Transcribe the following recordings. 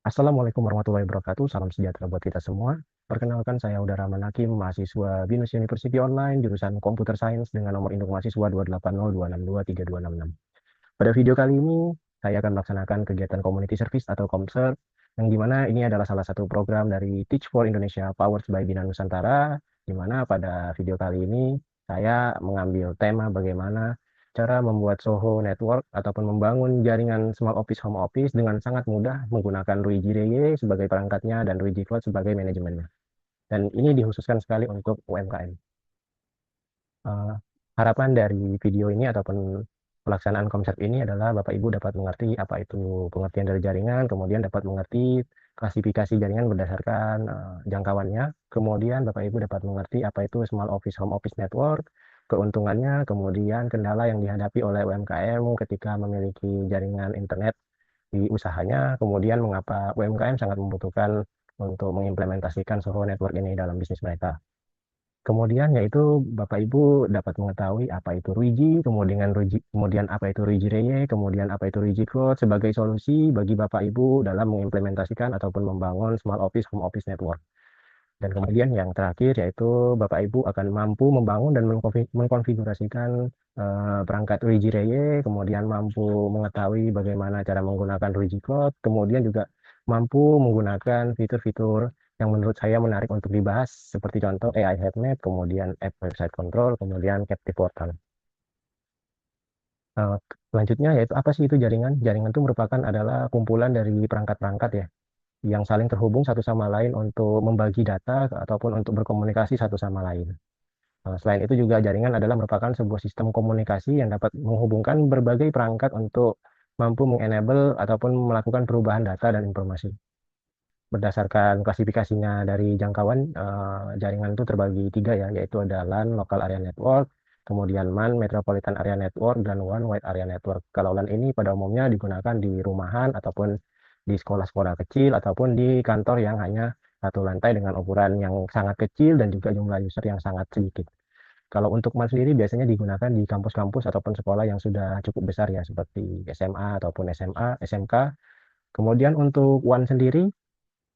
Assalamualaikum warahmatullahi wabarakatuh. Salam sejahtera buat kita semua. Perkenalkan, saya Udara Manakim, mahasiswa BINUS University Online, jurusan Computer Science dengan nomor induk mahasiswa 28026232266. Pada video kali ini, saya akan melaksanakan kegiatan Community Service atau Comser, yang dimana ini adalah salah satu program dari Teach for Indonesia Powered by Bina Nusantara, di mana pada video kali ini saya mengambil tema bagaimana cara membuat Soho Network ataupun membangun jaringan Small Office Home Office dengan sangat mudah menggunakan Luigi Reye sebagai perangkatnya dan Luigi Cloud sebagai manajemennya. Dan ini dikhususkan sekali untuk UMKM. Eh, Harapan dari video ini ataupun pelaksanaan konsep ini adalah Bapak Ibu dapat mengerti apa itu pengertian dari jaringan, kemudian dapat mengerti klasifikasi jaringan berdasarkan jangkauannya, kemudian Bapak Ibu dapat mengerti apa itu Small Office Home Office Network, keuntungannya, kemudian kendala yang dihadapi oleh UMKM ketika memiliki jaringan internet di usahanya, kemudian mengapa UMKM sangat membutuhkan untuk mengimplementasikan Soho Network ini dalam bisnis mereka. Kemudian yaitu Bapak Ibu dapat mengetahui apa itu Ruiji, kemudian apa itu Ruiji Reye, kemudian apa itu Ruiji Cloud sebagai solusi bagi Bapak Ibu dalam mengimplementasikan ataupun membangun Small Office Home Office Network. Dan kemudian yang terakhir yaitu Bapak Ibu akan mampu membangun dan mengkonfigurasikan perangkat Ruiji Reye, kemudian mampu mengetahui bagaimana cara menggunakan Ruiji Cloud, kemudian juga mampu menggunakan fitur-fitur yang menurut saya menarik untuk dibahas, seperti contoh AI Headmap, kemudian App Website Control, kemudian Captive Portal. Eh, Selanjutnya yaitu apa sih itu jaringan? Jaringan itu merupakan adalah kumpulan dari perangkat-perangkat ya, yang saling terhubung satu sama lain untuk membagi data ataupun untuk berkomunikasi satu sama lain. Selain itu juga jaringan adalah merupakan sebuah sistem komunikasi yang dapat menghubungkan berbagai perangkat untuk mampu mengenable ataupun melakukan perubahan data dan informasi. Berdasarkan klasifikasinya dari jangkauan, jaringan itu terbagi tiga ya, yaitu ada LAN, Local Area Network, kemudian MAN, Metropolitan Area Network, dan One Wide Area Network. Kalau LAN ini pada umumnya digunakan di rumahan ataupun di sekolah-sekolah kecil ataupun di kantor yang hanya satu lantai dengan ukuran yang sangat kecil dan juga jumlah user yang sangat sedikit. Kalau untuk MAN sendiri biasanya digunakan di kampus-kampus ataupun sekolah yang sudah cukup besar ya, seperti SMA ataupun SMA, SMK. Kemudian untuk WAN sendiri,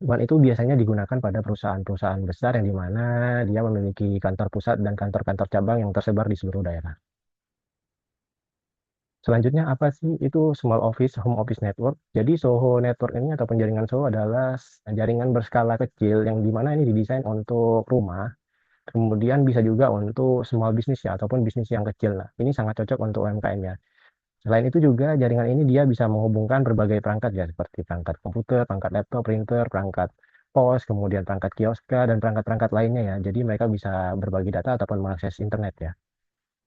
WAN itu biasanya digunakan pada perusahaan-perusahaan besar yang di mana dia memiliki kantor pusat dan kantor-kantor cabang yang tersebar di seluruh daerah. Selanjutnya apa sih itu Small Office Home Office Network? Jadi Soho Network ini ataupun jaringan Soho adalah jaringan berskala kecil yang di mana ini didesain untuk rumah, kemudian bisa juga untuk small business ya ataupun bisnis yang kecil. Nah, ini sangat cocok untuk UMKM ya. Selain itu juga jaringan ini dia bisa menghubungkan berbagai perangkat ya, seperti perangkat komputer, perangkat laptop, printer, perangkat pos, kemudian perangkat kioska, dan perangkat-perangkat lainnya ya. Jadi mereka bisa berbagi data ataupun mengakses internet ya.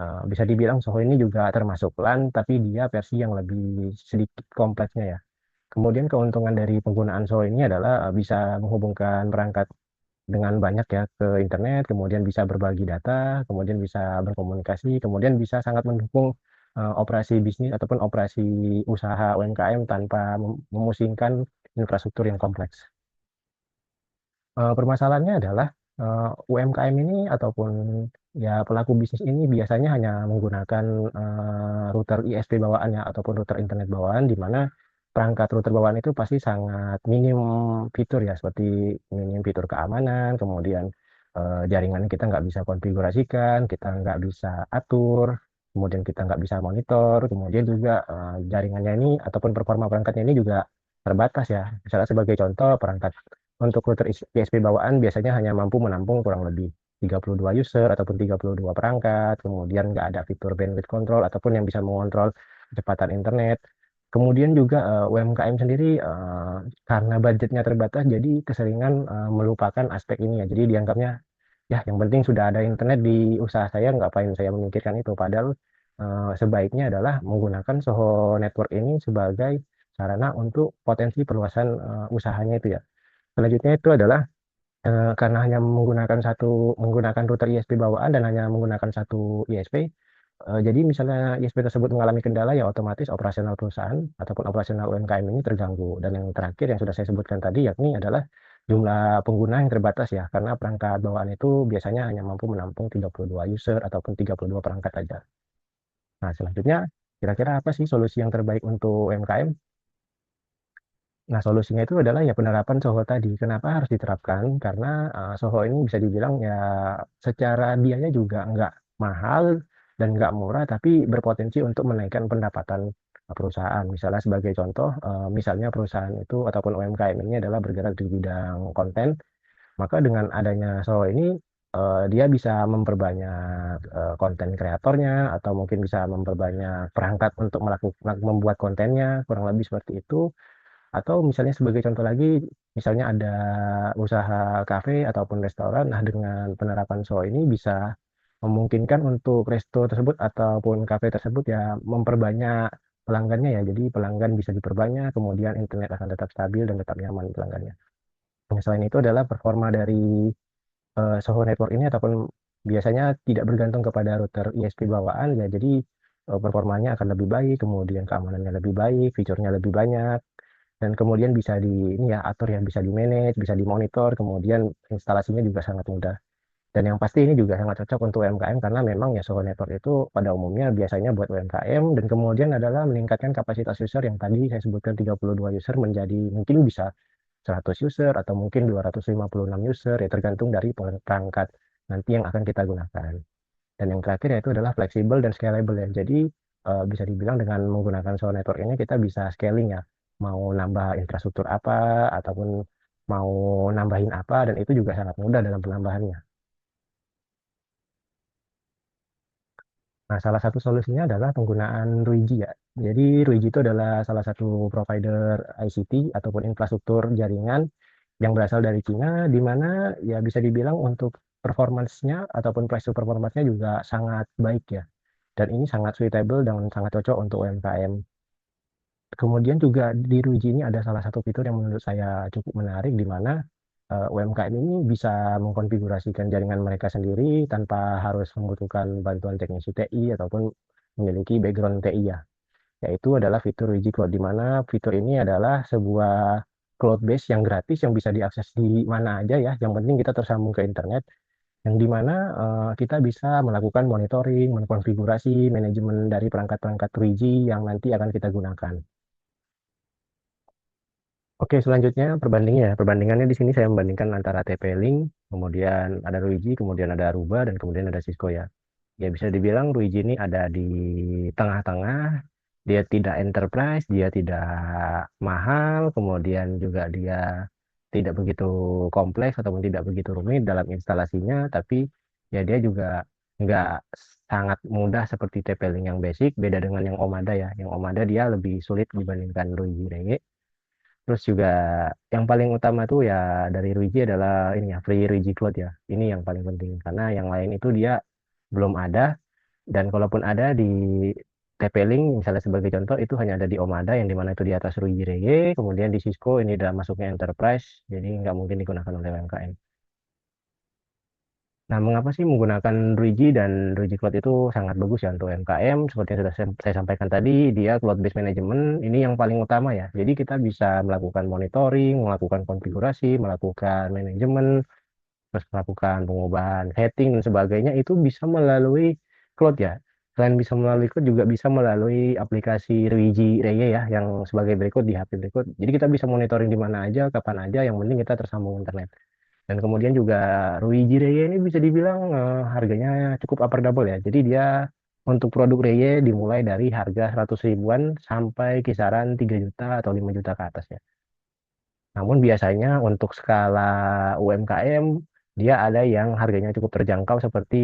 Bisa dibilang Soho ini juga termasuk LAN, tapi dia versi yang lebih sedikit kompleksnya ya. Kemudian keuntungan dari penggunaan Soho ini adalah bisa menghubungkan perangkat dengan banyak ya ke internet, kemudian bisa berbagi data, kemudian bisa berkomunikasi, kemudian bisa sangat mendukung operasi bisnis ataupun operasi usaha UMKM tanpa memusingkan infrastruktur yang kompleks. Permasalahannya adalah UMKM ini ataupun ya pelaku bisnis ini biasanya hanya menggunakan router ISP bawaannya ataupun router internet bawaan, di mana perangkat router bawaan itu pasti sangat minim fitur ya, seperti minim fitur keamanan, kemudian jaringan kita nggak bisa konfigurasikan, kita nggak bisa atur, kemudian kita nggak bisa monitor, kemudian juga jaringannya ini ataupun performa perangkatnya ini juga terbatas ya. Misalnya sebagai contoh, perangkat untuk router ISP bawaan biasanya hanya mampu menampung kurang lebih 32 user ataupun 32 perangkat, kemudian nggak ada fitur bandwidth control ataupun yang bisa mengontrol kecepatan internet. Kemudian juga UMKM sendiri karena budgetnya terbatas, jadi keseringan melupakan aspek ini ya. Jadi dianggapnya, ya yang penting sudah ada internet di usaha saya, ngapain saya memikirkan itu. Padahal sebaiknya adalah menggunakan Soho Network ini sebagai sarana untuk potensi perluasan usahanya itu ya. Selanjutnya itu adalah karena hanya menggunakan router ISP bawaan dan hanya menggunakan satu ISP, jadi misalnya ISP tersebut mengalami kendala ya otomatis operasional perusahaan ataupun operasional UMKM ini terganggu. Dan yang terakhir yang sudah saya sebutkan tadi yakni adalah jumlah pengguna yang terbatas ya, karena perangkat bawaan itu biasanya hanya mampu menampung 32 user ataupun 32 perangkat aja. Nah, selanjutnya kira-kira apa sih solusi yang terbaik untuk UMKM? Nah, solusinya itu adalah ya penerapan SOHO tadi. Kenapa harus diterapkan? Karena SOHO ini bisa dibilang ya secara biaya juga nggak mahal dan nggak murah, tapi berpotensi untuk menaikkan pendapatan perusahaan. Misalnya sebagai contoh, misalnya perusahaan itu ataupun UMKM ini adalah bergerak di bidang konten, maka dengan adanya SOHO ini dia bisa memperbanyak konten kreatornya atau mungkin bisa memperbanyak perangkat untuk melakukan membuat kontennya, kurang lebih seperti itu. Atau misalnya sebagai contoh lagi, misalnya ada usaha kafe ataupun restoran, nah dengan penerapan SOHO ini bisa memungkinkan untuk resto tersebut ataupun kafe tersebut ya memperbanyak pelanggannya ya. Jadi pelanggan bisa diperbanyak, kemudian internet akan tetap stabil dan tetap nyaman pelanggannya. Nah, selain itu adalah performa dari SOHO network ini ataupun biasanya tidak bergantung kepada router ISP bawaan ya. Jadi performanya akan lebih baik, kemudian keamanannya lebih baik, fiturnya lebih banyak dan kemudian bisa di ini ya atur yang bisa di manage, bisa dimonitor, kemudian instalasinya juga sangat mudah. Dan yang pasti ini juga sangat cocok untuk UMKM karena memang ya Solo Network itu pada umumnya biasanya buat UMKM dan kemudian adalah meningkatkan kapasitas user yang tadi saya sebutkan 32 user menjadi mungkin bisa 100 user atau mungkin 256 user ya tergantung dari perangkat nanti yang akan kita gunakan. Dan yang terakhir yaitu adalah fleksibel dan scalable ya. Jadi bisa dibilang dengan menggunakan Solo Network ini kita bisa scaling ya. Mau nambah infrastruktur apa ataupun mau nambahin apa dan itu juga sangat mudah dalam penambahannya. Nah, salah satu solusinya adalah penggunaan Ruiji ya. Jadi Ruiji itu adalah salah satu provider ICT ataupun infrastruktur jaringan yang berasal dari Cina, di mana ya bisa dibilang untuk performance-nya ataupun price to performance-nya juga sangat baik ya. Dan ini sangat suitable dan sangat cocok untuk UMKM. Kemudian juga di Ruiji ini ada salah satu fitur yang menurut saya cukup menarik, di mana UMKM ini bisa mengkonfigurasikan jaringan mereka sendiri tanpa harus membutuhkan bantuan teknisi TI ataupun memiliki background TI ya. Yaitu adalah fitur Wiji Cloud, di mana fitur ini adalah sebuah cloud base yang gratis yang bisa diakses di mana aja ya. Yang penting kita tersambung ke internet, yang di mana kita bisa melakukan monitoring, mengkonfigurasi, manajemen dari perangkat-perangkat Wiji yang nanti akan kita gunakan. Oke, selanjutnya perbandingnya. Perbandingannya di sini saya membandingkan antara TP-Link, kemudian ada Ruiji, kemudian ada Aruba, dan kemudian ada Cisco ya. Ya bisa dibilang Ruiji ini ada di tengah-tengah, dia tidak enterprise, dia tidak mahal, kemudian juga dia tidak begitu kompleks ataupun tidak begitu rumit dalam instalasinya, tapi ya dia juga nggak sangat mudah seperti TP-Link yang basic, beda dengan yang Omada ya. Yang Omada dia lebih sulit dibandingkan Ruiji Renge. Terus juga yang paling utama tuh ya dari Ruiji adalah ini ya free Ruiji Cloud ya. Ini yang paling penting karena yang lain itu dia belum ada dan kalaupun ada di TP-Link misalnya sebagai contoh itu hanya ada di Omada yang dimana itu di atas Ruiji Rege, kemudian di Cisco ini udah masuknya enterprise jadi nggak mungkin digunakan oleh UMKM. Nah, mengapa sih menggunakan Ruiji dan Ruiji Cloud itu sangat bagus ya untuk UMKM? Seperti yang sudah saya sampaikan tadi, dia cloud-based management ini yang paling utama ya. Jadi kita bisa melakukan monitoring, melakukan konfigurasi, melakukan manajemen, terus melakukan pengubahan setting dan sebagainya itu bisa melalui cloud ya. Selain bisa melalui cloud juga bisa melalui aplikasi Ruiji Reye ya yang sebagai berikut di HP berikut. Jadi kita bisa monitoring di mana aja, kapan aja, yang penting kita tersambung internet. Dan kemudian juga Ruiji Reye ini bisa dibilang harganya cukup affordable ya. Jadi dia untuk produk Reye dimulai dari harga 100 ribuan sampai kisaran 3 juta atau 5 juta ke atas ya. Namun biasanya untuk skala UMKM dia ada yang harganya cukup terjangkau seperti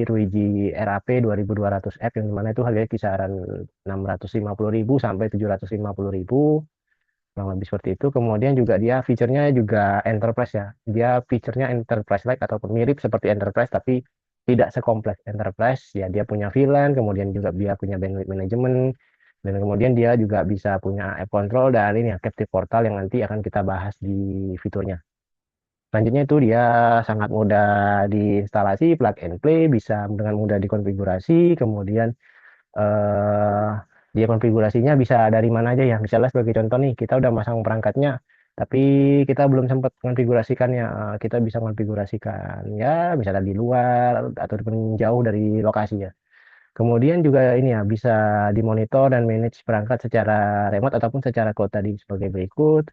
Ruiji RAP 2200F yang dimana itu harganya kisaran 650 ribu sampai 750 ribu kurang lebih seperti itu. Kemudian juga dia fiturnya juga enterprise ya. Dia fiturnya enterprise like ataupun mirip seperti enterprise tapi tidak sekompleks enterprise. Ya dia punya VLAN, kemudian juga dia punya bandwidth management, dan kemudian dia juga bisa punya app control dan ini ya captive portal yang nanti akan kita bahas di fiturnya. Selanjutnya itu dia sangat mudah diinstalasi, plug and play, bisa dengan mudah dikonfigurasi, kemudian eh, dia konfigurasinya bisa dari mana aja ya. Misalnya sebagai contoh nih, kita udah masang perangkatnya, tapi kita belum sempat konfigurasikannya. Kita bisa konfigurasikan ya, misalnya di luar ataupun jauh dari lokasinya. Kemudian juga ini ya, bisa dimonitor dan manage perangkat secara remote ataupun secara cloud tadi sebagai berikut.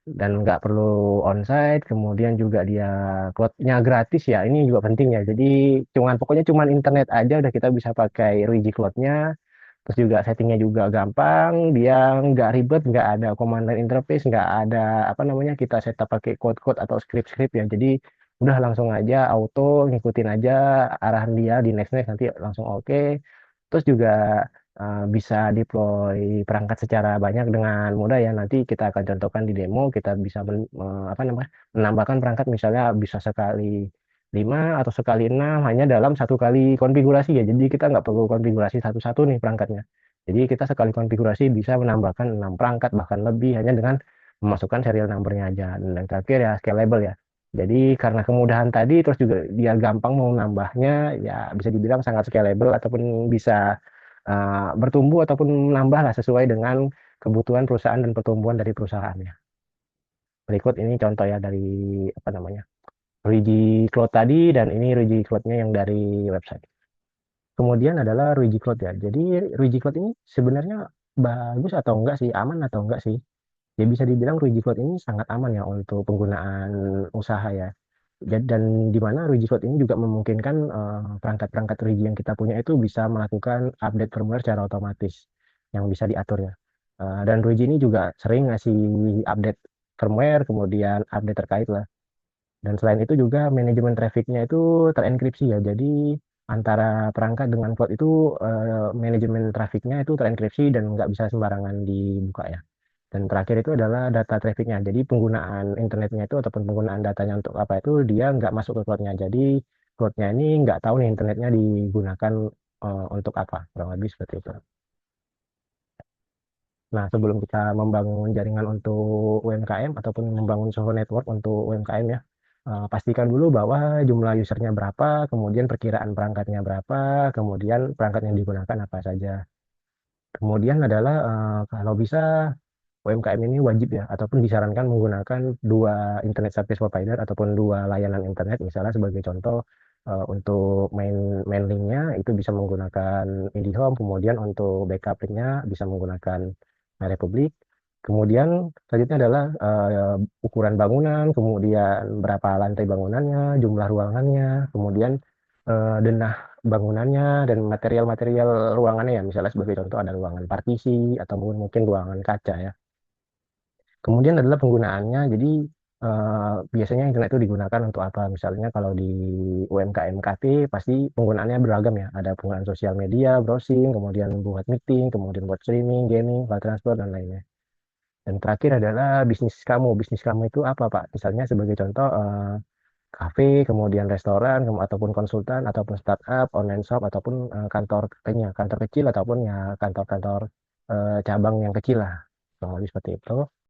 dan nggak perlu onsite. Kemudian juga dia cloud-nya gratis ya, ini juga penting ya. Jadi pokoknya cuman internet aja udah kita bisa pakai Luigi Cloud-nya. Terus juga settingnya juga gampang, dia nggak ribet, nggak ada command line interface, nggak ada apa namanya kita setup pakai code-code atau script-script ya. Jadi udah langsung aja auto ngikutin aja arahan dia di next next nanti langsung oke. Terus juga bisa deploy perangkat secara banyak dengan mudah ya. Nanti kita akan contohkan di demo, kita bisa apa namanya menambahkan perangkat misalnya bisa sekali 5 atau sekali 6 hanya dalam satu kali konfigurasi ya. Jadi kita nggak perlu konfigurasi satu-satu nih perangkatnya. Jadi kita sekali konfigurasi bisa menambahkan 6 perangkat bahkan lebih hanya dengan memasukkan serial number-nya aja. Dan yang terakhir ya scalable ya. Jadi karena kemudahan tadi terus juga dia gampang mau nambahnya ya bisa dibilang sangat scalable ataupun bisa bertumbuh ataupun menambah lah sesuai dengan kebutuhan perusahaan dan pertumbuhan dari perusahaannya. Berikut ini contoh ya dari apa namanya Luigi Cloud tadi dan ini Luigi Cloud-nya yang dari website. Kemudian adalah Luigi Cloud ya. Jadi Luigi Cloud ini sebenarnya bagus atau enggak sih, aman atau enggak sih? Ya bisa dibilang Luigi Cloud ini sangat aman ya untuk penggunaan usaha ya. Dan di mana Luigi Cloud ini juga memungkinkan perangkat-perangkat Luigi yang kita punya itu bisa melakukan update firmware secara otomatis yang bisa diatur ya. Dan Luigi ini juga sering ngasih update firmware, kemudian update terkait lah. Dan selain itu juga manajemen trafficnya itu terenkripsi ya. Jadi antara perangkat dengan cloud itu manajemen trafficnya itu terenkripsi dan nggak bisa sembarangan dibuka ya. Dan terakhir itu adalah data trafficnya. Jadi penggunaan internetnya itu ataupun penggunaan datanya untuk apa itu dia nggak masuk ke cloudnya. Jadi cloudnya ini nggak tahu nih internetnya digunakan untuk apa. Kurang lebih seperti itu. Nah, sebelum kita membangun jaringan untuk UMKM ataupun membangun Soho Network untuk UMKM ya, pastikan dulu bahwa jumlah usernya berapa, kemudian perkiraan perangkatnya berapa, kemudian perangkat yang digunakan apa saja. Kemudian adalah kalau bisa UMKM ini wajib ya, ataupun disarankan menggunakan dua internet service provider ataupun dua layanan internet. Misalnya sebagai contoh untuk main linknya itu bisa menggunakan IndiHome, kemudian untuk backup linknya bisa menggunakan MyRepublic. Kemudian selanjutnya adalah ukuran bangunan, kemudian berapa lantai bangunannya, jumlah ruangannya, kemudian denah bangunannya dan material-material ruangannya ya. Misalnya sebagai contoh ada ruangan partisi atau mungkin ruangan kaca ya. Kemudian adalah penggunaannya. Jadi biasanya internet itu digunakan untuk apa? Misalnya kalau di UMKM KT pasti penggunaannya beragam ya. Ada penggunaan sosial media, browsing, kemudian buat meeting, kemudian buat streaming, gaming, file transfer dan lainnya. Dan terakhir adalah bisnis kamu. Bisnis kamu itu apa, Pak? Misalnya sebagai contoh kafe, kemudian restoran, ataupun konsultan, ataupun startup, online shop, ataupun kantor kecil ataupun ya kantor-kantor cabang yang kecil lah. Kurang lebih seperti itu.